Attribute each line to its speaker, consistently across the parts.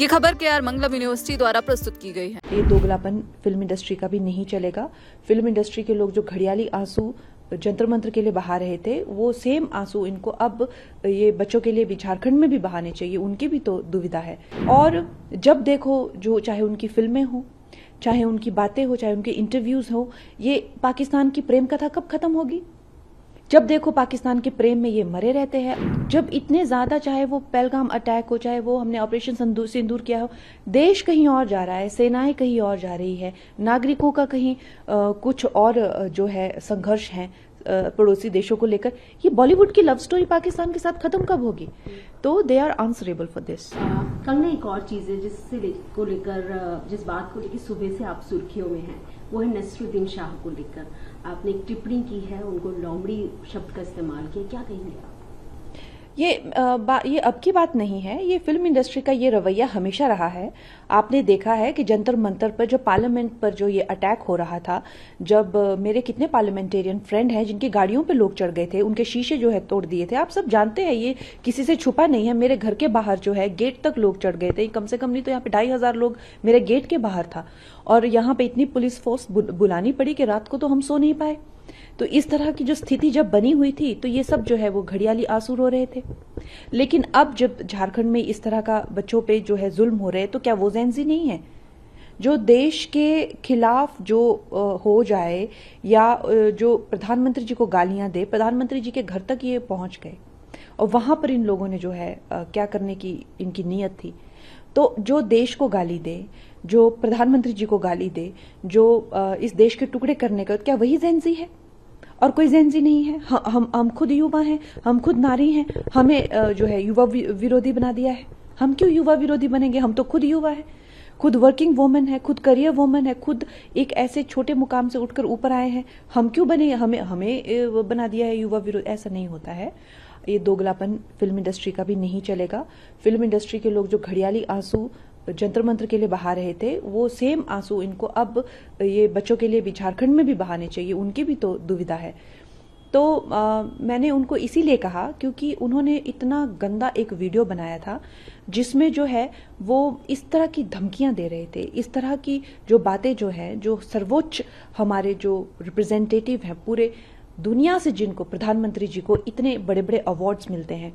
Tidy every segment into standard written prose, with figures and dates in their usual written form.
Speaker 1: ये खबर KR मंगलम university द्वारा प्रस्तुत की गई है।
Speaker 2: ये दोगलापन फिल्म इंडस्ट्री का भी नहीं चलेगा। फिल्म इंडस्ट्री के लोग जो घड़ियाली आंसू जंतर मंत्र के लिए बहा रहे थे, वो सेम आंसू इनको अब ये बच्चों के लिए भी झारखंड में भी बहाने चाहिए। उनकी भी तो दुविधा है। और जब देखो, जो चाहे उनकी फिल्में हो, चाहे उनकी बातें हो, चाहे उनके इंटरव्यूज हो, ये पाकिस्तान की प्रेम कथा कब खत्म होगी? जब देखो पाकिस्तान के प्रेम में ये मरे रहते हैं। जब इतने ज्यादा, चाहे वो पहलगाम अटैक हो, चाहे वो हमने ऑपरेशन सिंदूर किया हो, देश कहीं और जा रहा है, सेनाएं कहीं और जा रही है, नागरिकों का कहीं कुछ और जो है संघर्ष है पड़ोसी देशों को लेकर। ये बॉलीवुड की लव स्टोरी पाकिस्तान के साथ खत्म कब होगी? तो they are answerable for this.
Speaker 3: कल ना एक और चीज है जिस बात को लेकर सुबह से आप सुर्खियों में हैं, वो है नसरुद्दीन शाह को लेकर आपने एक टिप्पणी की है, उनको लोमड़ी शब्द का इस्तेमाल किया, क्या कहेंगे आप?
Speaker 2: ये अब की बात नहीं है। ये फिल्म इंडस्ट्री का ये रवैया हमेशा रहा है। आपने देखा है कि जंतर मंतर पर, जो पार्लियामेंट पर जो ये अटैक हो रहा था, जब मेरे कितने पार्लियामेंटेरियन फ्रेंड हैं जिनकी गाड़ियों पे लोग चढ़ गए थे, उनके शीशे जो है तोड़ दिए थे। आप सब जानते हैं, ये किसी से छुपा नहीं है। मेरे घर के बाहर जो है गेट तक लोग चढ़ गए थे। कम से कम नहीं तो यहाँ पे 2500 लोग मेरे गेट के बाहर था। और यहाँ पे इतनी पुलिस फोर्स बुलानी पड़ी कि रात को तो हम सो नहीं पाए। तो इस तरह की जो स्थिति जब बनी हुई थी, तो ये सब जो है वो घड़ियाली आंसू रो रहे थे। लेकिन अब जब झारखंड में इस तरह का बच्चों पे जो है जुल्म हो रहे हैं, तो क्या वो जेंजी नहीं है? जो देश के खिलाफ जो हो जाए, या जो प्रधानमंत्री जी को गालियां दे, प्रधानमंत्री जी के घर तक ये पहुंच गए और वहां पर इन लोगों ने जो है क्या करने की इनकी नीयत थी। तो जो देश को गाली दे, जो प्रधानमंत्री जी को गाली दे, जो इस देश के टुकड़े करने का, क्या वही जेंजी है? और कोई जेंजी नहीं है। हम खुद युवा हैं, हम खुद नारी हैं, हमें जो है युवा विरोधी बना दिया है। हम क्यों युवा विरोधी बनेंगे? हम तो खुद युवा है, खुद वर्किंग वुमेन है, खुद करियर वुमेन है, खुद एक ऐसे छोटे मुकाम से उठकर ऊपर आए हैं। हम क्यों बने? हमें बना दिया है युवा विरोधी। ऐसा नहीं होता है। ये दोगलापन फिल्म इंडस्ट्री का भी नहीं चलेगा। फिल्म इंडस्ट्री के लोग जो घड़ियाली आंसू जंतर मंत्र के लिए बहा रहे थे, वो सेम आंसू इनको अब ये बच्चों के लिए भी झारखंड में भी बहाने चाहिए। उनकी भी तो दुविधा है। तो मैंने उनको इसीलिए कहा क्योंकि उन्होंने इतना गंदा एक वीडियो बनाया था, जिसमें जो है वो इस तरह की धमकियां दे रहे थे, इस तरह की जो बातें जो है, जो सर्वोच्च हमारे जो रिप्रेजेंटेटिव हैं पूरे दुनिया से, जिनको प्रधानमंत्री जी को इतने बड़े बड़े अवार्ड्स मिलते हैं,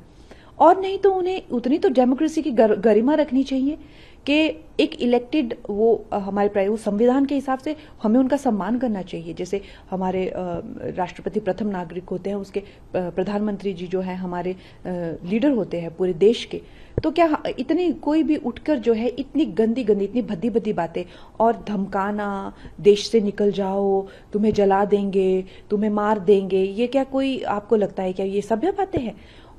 Speaker 2: और नहीं तो उन्हें उतनी तो डेमोक्रेसी की गरिमा रखनी चाहिए कि एक इलेक्टेड वो हमारे वो संविधान के हिसाब से हमें उनका सम्मान करना चाहिए। जैसे हमारे राष्ट्रपति प्रथम नागरिक होते हैं, उसके प्रधानमंत्री जी जो है हमारे लीडर होते हैं पूरे देश के। तो क्या इतनी कोई भी उठकर जो है इतनी गंदी इतनी भद्दी भद्दी बातें और धमकाना, देश से निकल जाओ, तुम्हें जला देंगे, तुम्हें मार देंगे, ये क्या कोई आपको लगता है क्या ये सभ्य बातें हैं?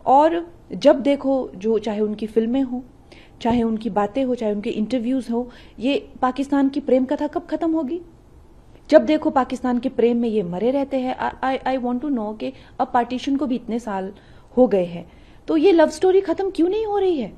Speaker 2: और जब देखो, जो चाहे उनकी फिल्में हो, चाहे उनकी बातें हो, चाहे उनके इंटरव्यूज हो, ये पाकिस्तान की प्रेम कथा कब खत्म होगी? जब देखो पाकिस्तान के प्रेम में ये मरे रहते हैं। आई वांट टू नो कि अब पार्टीशन को भी इतने साल हो गए हैं, तो ये लव स्टोरी खत्म क्यों नहीं हो रही है?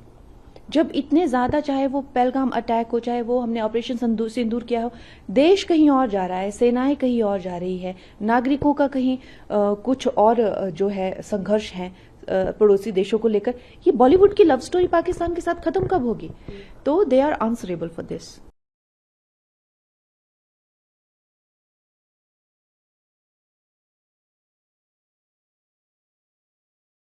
Speaker 2: जब इतने ज्यादा, चाहे वो पहलगाम अटैक हो, चाहे वो हमने ऑपरेशन सिंदूर किया हो, देश कहीं और जा रहा है, सेनाएं कहीं और जा रही है, नागरिकों का कहीं कुछ और जो है संघर्ष है पड़ोसी देशों को लेकर। ये बॉलीवुड की लव स्टोरी पाकिस्तान के साथ खत्म कब होगी? तो they are answerable for this.